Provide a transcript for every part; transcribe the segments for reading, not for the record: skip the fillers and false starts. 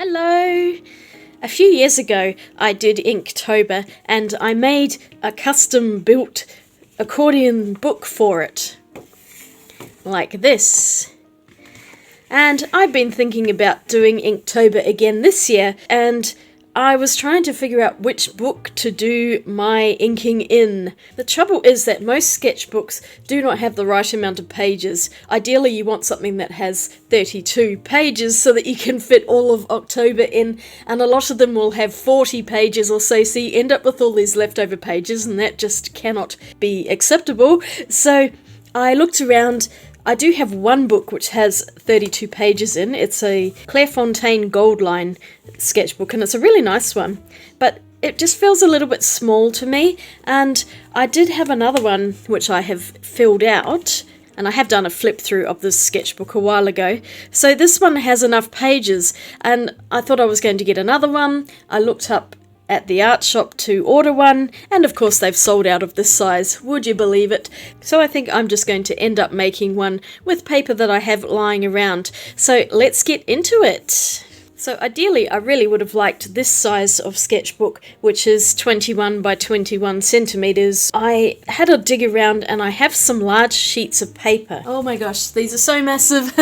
Hello! A few years ago I did Inktober and I made a custom built accordion book for it. Like this. And I've been thinking about doing Inktober again this year, and I was trying to figure out which book to do my inking in. The trouble is that most sketchbooks do not have the right amount of pages. Ideally you want something that has 32 pages so that you can fit all of October in, and a lot of them will have 40 pages or so you end up with all these leftover pages, and that just cannot be acceptable. So I looked around. I do have one book which has 32 pages in. It's a Clairefontaine Gold Line sketchbook, and it's a really nice one, but it just feels a little bit small to me. And I did have another one which I have filled out, and I have done a flip through of this sketchbook a while ago. So this one has enough pages, and I thought I was going to get another one. I looked up at the art shop to order one, and of course they've sold out of this size, would you believe it? So I think I'm just going to end up making one with paper that I have lying around. So let's get into it. So ideally I really would have liked this size of sketchbook, which is 21 by 21 centimeters. I had a dig around and I have some large sheets of paper. Oh my gosh, these are so massive.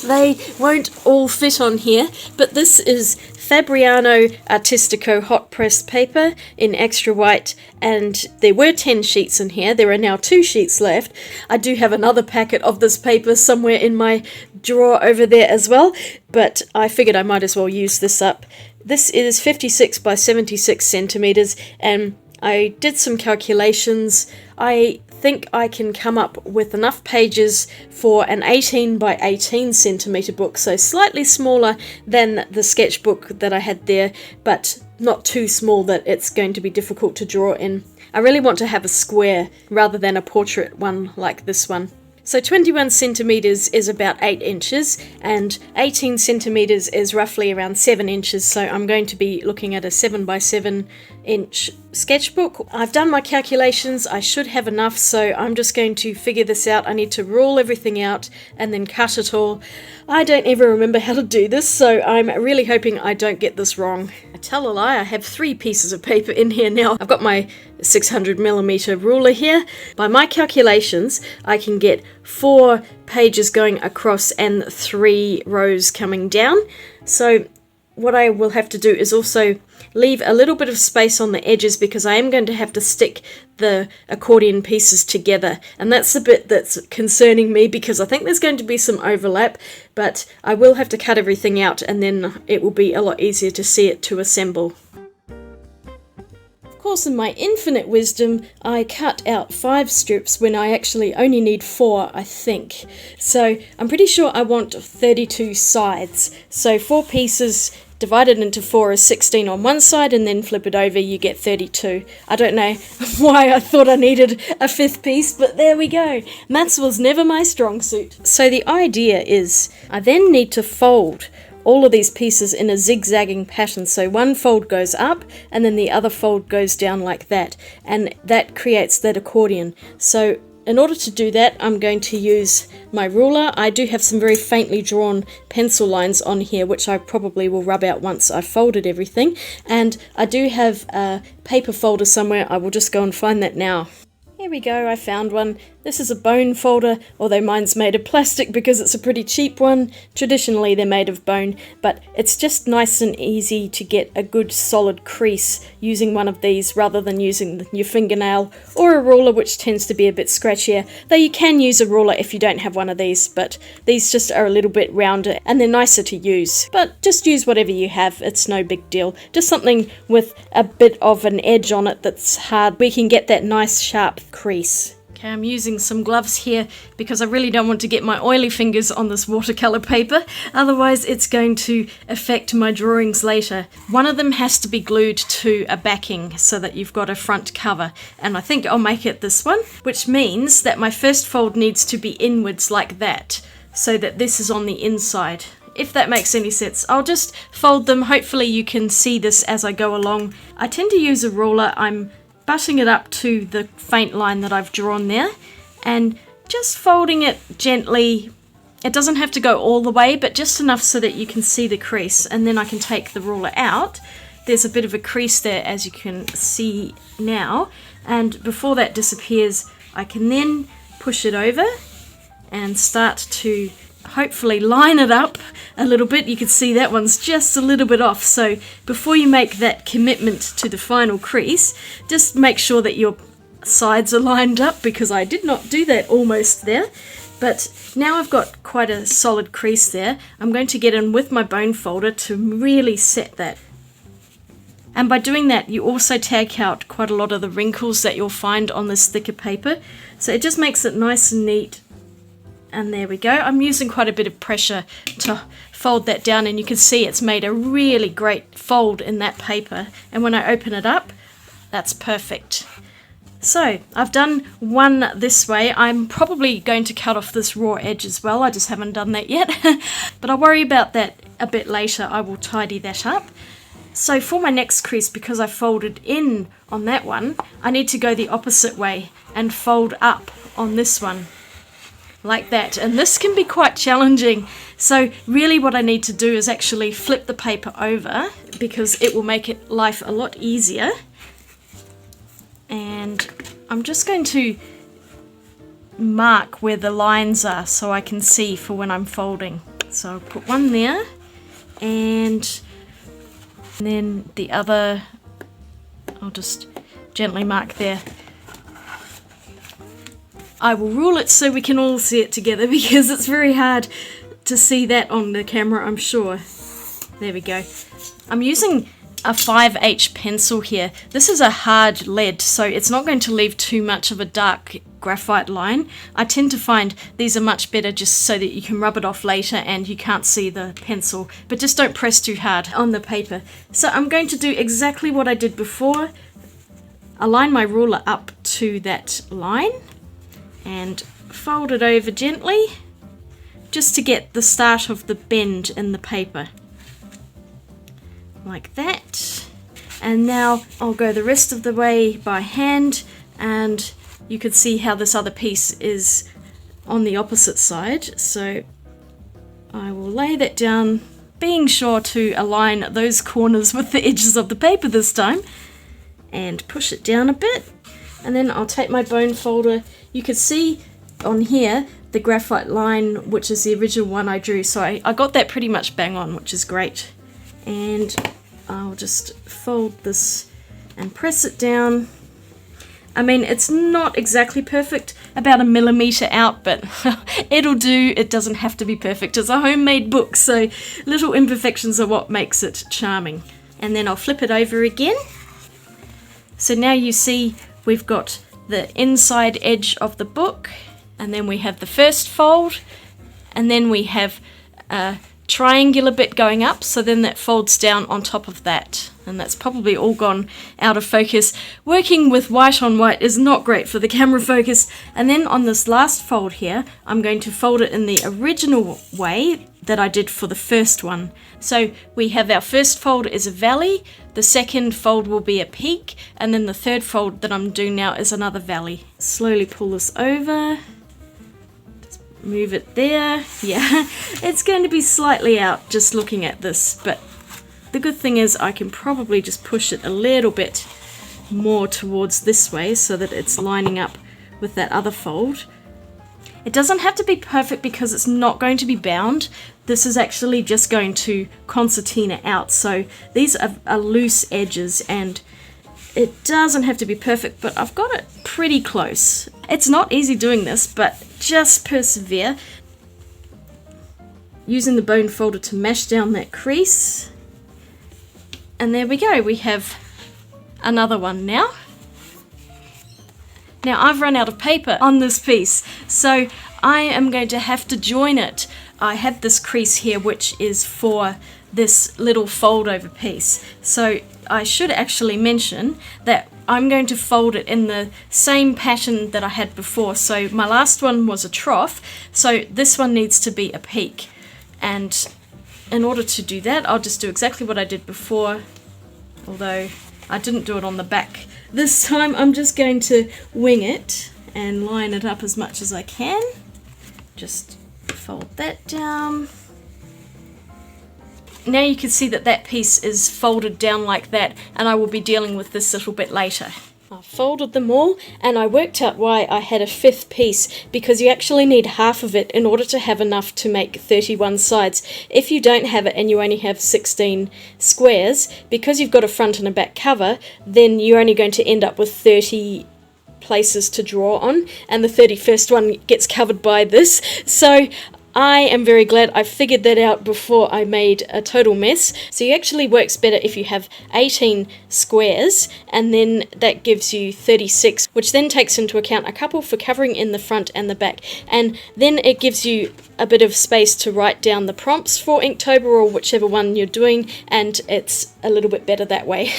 They won't all fit on here, but this is Fabriano Artistico Hot Press paper in extra white, and there were 10 sheets in here. There are now 2 sheets left. I do have another packet of this paper somewhere in my drawer over there as well, but I figured I might as well use this up. This is 56 by 76 centimeters, and I did some calculations. I think I can come up with enough pages for an 18 by 18 centimeter book, so slightly smaller than the sketchbook that I had there, but not too small that it's going to be difficult to draw in. I really want to have a square rather than a portrait one like this one. So 21 centimeters is about 8 inches, and 18 centimeters is roughly around 7 inches, so I'm going to be looking at a 7 by 7 inch sketchbook. I've done my calculations. I should have enough, so I'm just going to figure this out. I need to rule everything out and then cut it all. I don't ever remember how to do this, so I'm really hoping I don't get this wrong. I tell a lie, I have 3 pieces of paper in here now. I've got my 600mm ruler here. By my calculations, I can get 4 pages going across and 3 rows coming down. So what I will have to do is also leave a little bit of space on the edges, because I am going to have to stick the accordion pieces together, and that's the bit that's concerning me, because I think there's going to be some overlap, but I will have to cut everything out, and then it will be a lot easier to see it to assemble. Of course, in my infinite wisdom, I cut out 5 strips when I actually only need 4, I think. So I'm pretty sure I want 32 sides. So 4 pieces divided into 4 is 16 on one side, and then flip it over, you get 32. I don't know why I thought I needed a 5th piece, but there we go. Maths was never my strong suit. So the idea is I then need to fold all of these pieces in a zigzagging pattern. So one fold goes up and then the other fold goes down like that, and that creates that accordion. So in order to do that, I'm going to use my ruler. I do have some very faintly drawn pencil lines on here, which I probably will rub out once I've folded everything. And I do have a paper folder somewhere. I will just go and find that now. Here we go, I found one. This is a bone folder, although mine's made of plastic because it's a pretty cheap one. Traditionally they're made of bone, but it's just nice and easy to get a good solid crease using one of these rather than using your fingernail or a ruler, which tends to be a bit scratchier. Though you can use a ruler if you don't have one of these, but these just are a little bit rounder and they're nicer to use. But just use whatever you have, it's no big deal. Just something with a bit of an edge on it that's hard. We can get that nice sharp crease. Okay, I'm using some gloves here because I really don't want to get my oily fingers on this watercolor paper, otherwise it's going to affect my drawings later. One of them has to be glued to a backing so that you've got a front cover, and I think I'll make it this one, which means that my first fold needs to be inwards like that, so that this is on the inside. If that makes any sense. I'll just fold them. Hopefully you can see this as I go along. I tend to use a ruler. I'm butting it up to the faint line that I've drawn there and just folding it gently It doesn't have to go all the way, but just enough so that you can see the crease, and then I can take the ruler out. There's a bit of a crease there, as you can see now, and before that disappears, I can then push it over and start to hopefully line it up a little bit. You can see that one's just a little bit off, so before you make that commitment to the final crease, just make sure that your sides are lined up, because I did not do that almost there. But now I've got quite a solid crease there. I'm going to get in with my bone folder to really set that. And by doing that, you also take out quite a lot of the wrinkles that you'll find on this thicker paper. So it just makes it nice and neat. And there we go. I'm using quite a bit of pressure to fold that down, and you can see it's made a really great fold in that paper. And when I open it up, that's perfect. So I've done one this way. I'm probably going to cut off this raw edge as well. I just haven't done that yet. But I'll worry about that a bit later. I will tidy that up. So for my next crease, because I folded in on that one, I need to go the opposite way and fold up on this one. Like that. And this can be quite challenging. So really what I need to do is actually flip the paper over, because it will make life a lot easier. And I'm just going to mark where the lines are so I can see for when I'm folding. So I'll put one there, and then the other, I'll just gently mark there. I will rule it so we can all see it together, because it's very hard to see that on the camera, I'm sure. There we go. I'm using a 5H pencil here. This is a hard lead, so it's not going to leave too much of a dark graphite line. I tend to find these are much better just so that you can rub it off later and you can't see the pencil, but just don't press too hard on the paper. So I'm going to do exactly what I did before. Align my ruler up to that line and fold it over gently, just to get the start of the bend in the paper. Like that. And now I'll go the rest of the way by hand, and you can see how this other piece is on the opposite side. So I will lay that down, being sure to align those corners with the edges of the paper this time, and push it down a bit. And then I'll take my bone folder. You can see on here the graphite line, which is the original one I drew, so I got that pretty much bang on, which is great. And I'll just fold this and press it down. I mean, it's not exactly perfect, about 1 millimeter out, but it'll do. It doesn't have to be perfect. It's a homemade book, so little imperfections are what makes it charming. And then I'll flip it over again. So now you see we've got the inside edge of the book, and then we have the first fold, and then we have a triangular bit going up, so then that folds down on top of that. And that's probably all gone out of focus. Working with white on white is not great for the camera focus. And then on this last fold here, I'm going to fold it in the original way that I did for the first one. So we have our first fold is a valley, the second fold will be a peak, and then the third fold that I'm doing now is another valley. Slowly pull this over. Move it there. Yeah, it's going to be slightly out just looking at this, but the good thing is I can probably just push it a little bit more towards this way so that it's lining up with that other fold. It doesn't have to be perfect because it's not going to be bound. This is actually just going to concertina out, so these are loose edges and it doesn't have to be perfect, but I've got it pretty close. It's not easy doing this, but just persevere. Using the bone folder to mash down that crease. And there we go, we have another one now. Now I've run out of paper on this piece, so I am going to have to join it. I have this crease here which is for this little fold over piece. So I should actually mention that I'm going to fold it in the same pattern that I had before. So my last one was a trough, so this one needs to be a peak. And in order to do that, I'll just do exactly what I did before, although I didn't do it on the back. This time I'm just going to wing it and line it up as much as I can. Just fold that down. Now you can see that that piece is folded down like that, and I will be dealing with this a little bit later. I folded them all, and I worked out why I had a fifth piece, because you actually need half of it in order to have enough to make 31 sides. If you don't have it and you only have 16 squares, because you've got a front and a back cover, then you're only going to end up with 30 places to draw on, and the 31st one gets covered by this. So I am very glad I figured that out before I made a total mess. So it actually works better if you have 18 squares, and then that gives you 36, which then takes into account a couple for covering in the front and the back, and then it gives you a bit of space to write down the prompts for Inktober or whichever one you're doing, and it's a little bit better that way.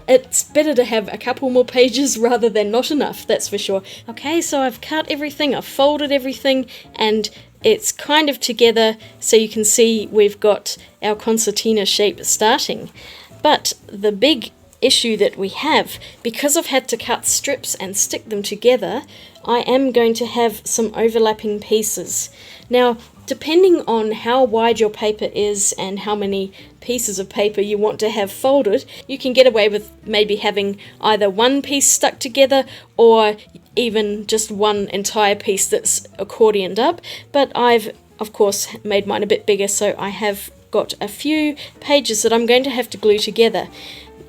It's better to have a couple more pages rather than not enough, that's for sure. Okay, so I've cut everything, I've folded everything, and it's kind of together, so you can see we've got our concertina shape starting. But the big issue that we have, because I've had to cut strips and stick them together, I am going to have some overlapping pieces. Now, depending on how wide your paper is and how many pieces of paper you want to have folded, you can get away with maybe having either one piece stuck together or even just one entire piece that's accordioned up. But I've, of course, made mine a bit bigger, so I have got a few pages that I'm going to have to glue together.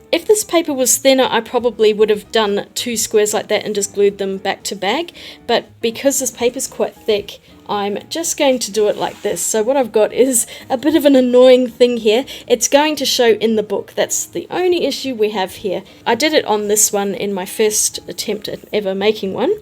If this paper was thinner, I probably would have done 2 squares like that and just glued them back to back, but because this paper's quite thick, I'm just going to do it like this. So what I've got is a bit of an annoying thing here. It's going to show in the book. That's the only issue we have here. I did it on this one in my first attempt at ever making one,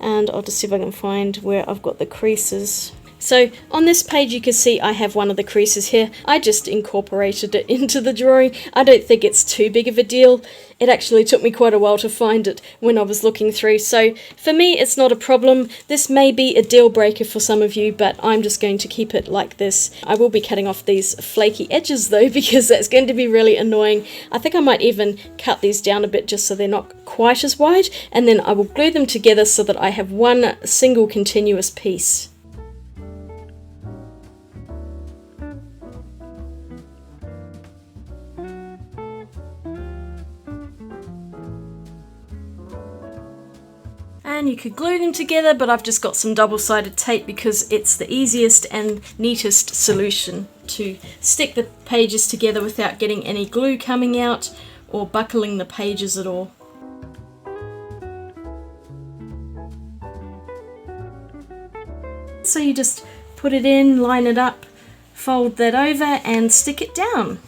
and I'll just see if I can find where I've got the creases. So on this page you can see I have one of the creases here. I just incorporated it into the drawing. I don't think it's too big of a deal. It actually took me quite a while to find it when I was looking through, so for me it's not a problem. This may be a deal breaker for some of you, but I'm just going to keep it like this. I will be cutting off these flaky edges though, because that's going to be really annoying. I think I might even cut these down a bit just so they're not quite as wide, and then I will glue them together so that I have one single continuous piece. And you could glue them together, but I've just got some double-sided tape because it's the easiest and neatest solution to stick the pages together without getting any glue coming out or buckling the pages at all. So you just put it in, line it up, fold that over and stick it down.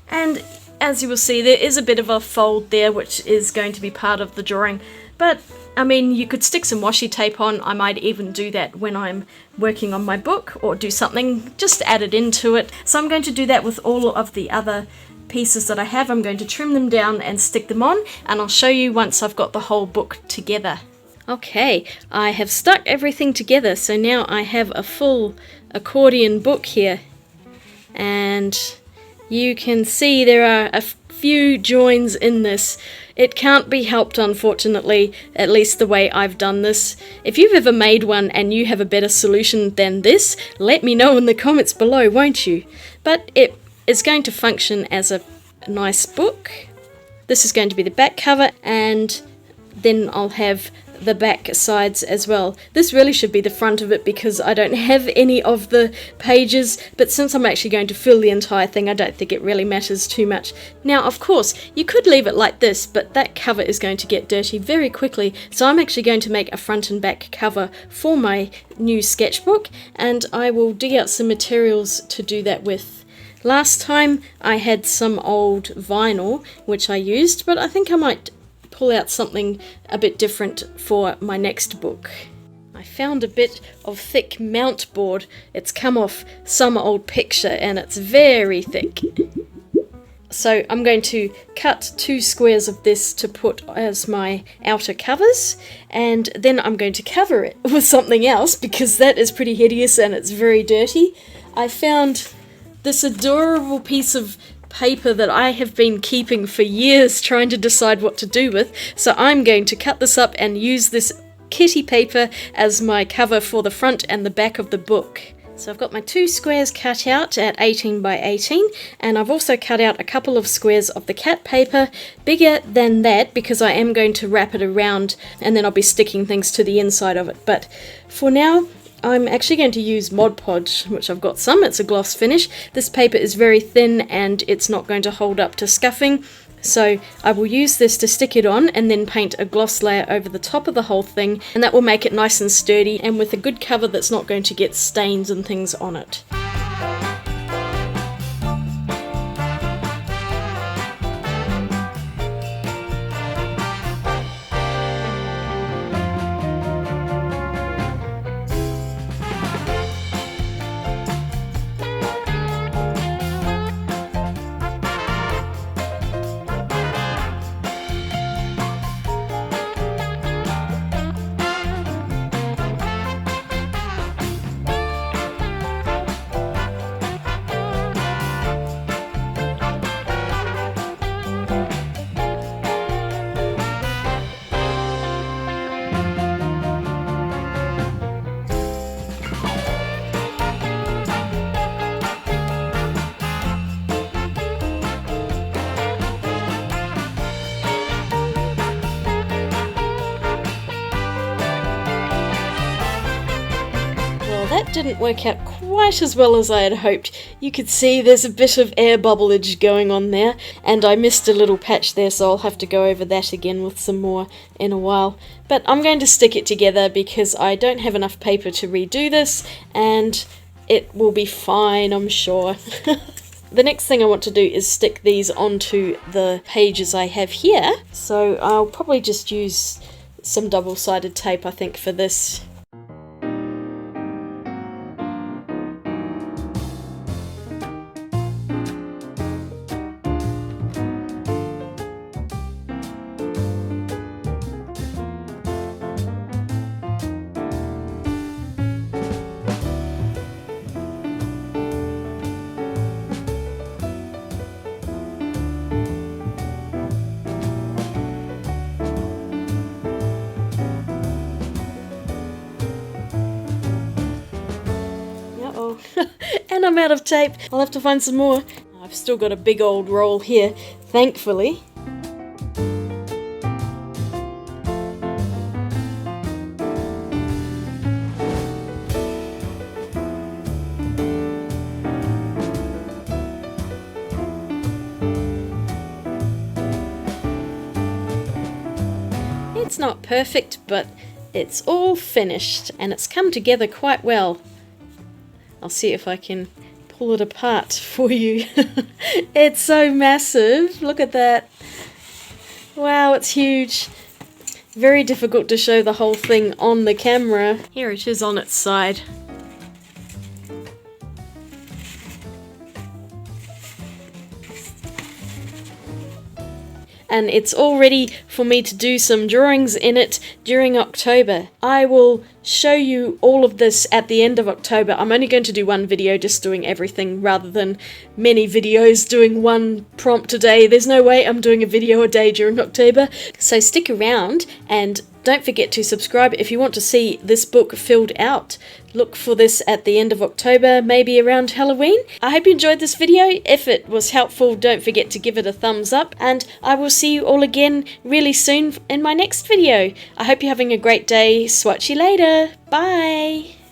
And as you will see, there is a bit of a fold there which is going to be part of the drawing. But, I mean, you could stick some washi tape on. I might even do that when I'm working on my book, or do something, just add it into it. So I'm going to do that with all of the other pieces that I have. I'm going to trim them down and stick them on, and I'll show you once I've got the whole book together. Okay, I have stuck everything together, so now I have a full accordion book here. And you can see there are a few joins in this. It can't be helped, unfortunately, at least the way I've done this. If you've ever made one and you have a better solution than this, let me know in the comments below, won't you? But it is going to function as a nice book. This is going to be the back cover, and then I'll have the back sides as well. This really should be the front of it because I don't have any of the pages, but since I'm actually going to fill the entire thing, I don't think it really matters too much. Now, of course, you could leave it like this, but that cover is going to get dirty very quickly, so I'm actually going to make a front and back cover for my new sketchbook, and I will dig out some materials to do that with. Last time I had some old vinyl which I used, but I think I might pull out something a bit different for my next book. I found a bit of thick mount board. It's come off some old picture and it's very thick. So I'm going to cut 2 squares of this to put as my outer covers, and then I'm going to cover it with something else because that is pretty hideous and it's very dirty. I found this adorable piece of paper that I have been keeping for years trying to decide what to do with, so I'm going to cut this up and use this kitty paper as my cover for the front and the back of the book. So I've got my 2 squares cut out at 18 by 18, and I've also cut out a couple of squares of the cat paper bigger than that because I am going to wrap it around and then I'll be sticking things to the inside of it. But for now, I'm actually going to use Mod Podge, which I've got some. It's a gloss finish. This paper is very thin and it's not going to hold up to scuffing. So I will use this to stick it on and then paint a gloss layer over the top of the whole thing, and that will make it nice and sturdy and with a good cover that's not going to get stains and things on it. That didn't work out quite as well as I had hoped. You could see there's a bit of air bubblage going on there, and I missed a little patch there, so I'll have to go over that again with some more in a while. But I'm going to stick it together because I don't have enough paper to redo this, and it will be fine, I'm sure. The next thing I want to do is stick these onto the pages I have here, so I'll probably just use some double-sided tape, I think, for this. And I'm out of tape. I'll have to find some more. I've still got a big old roll here, thankfully. It's not perfect, but it's all finished and it's come together quite well. I'll see if I can pull it apart for you. It's so massive. Look at that. Wow, it's huge. Very difficult to show the whole thing on the camera. Here it is on its side. And it's all ready for me to do some drawings in it during October. I will show you all of this at the end of October. I'm only going to do one video just doing everything rather than many videos doing one prompt a day. There's no way I'm doing a video a day during October. So stick around and don't forget to subscribe if you want to see this book filled out. Look for this at the end of October, maybe around Halloween. I hope you enjoyed this video. If it was helpful, don't forget to give it a thumbs up, and I will see you all again really soon in my next video. I hope you're having a great day. Swatch you later. Bye.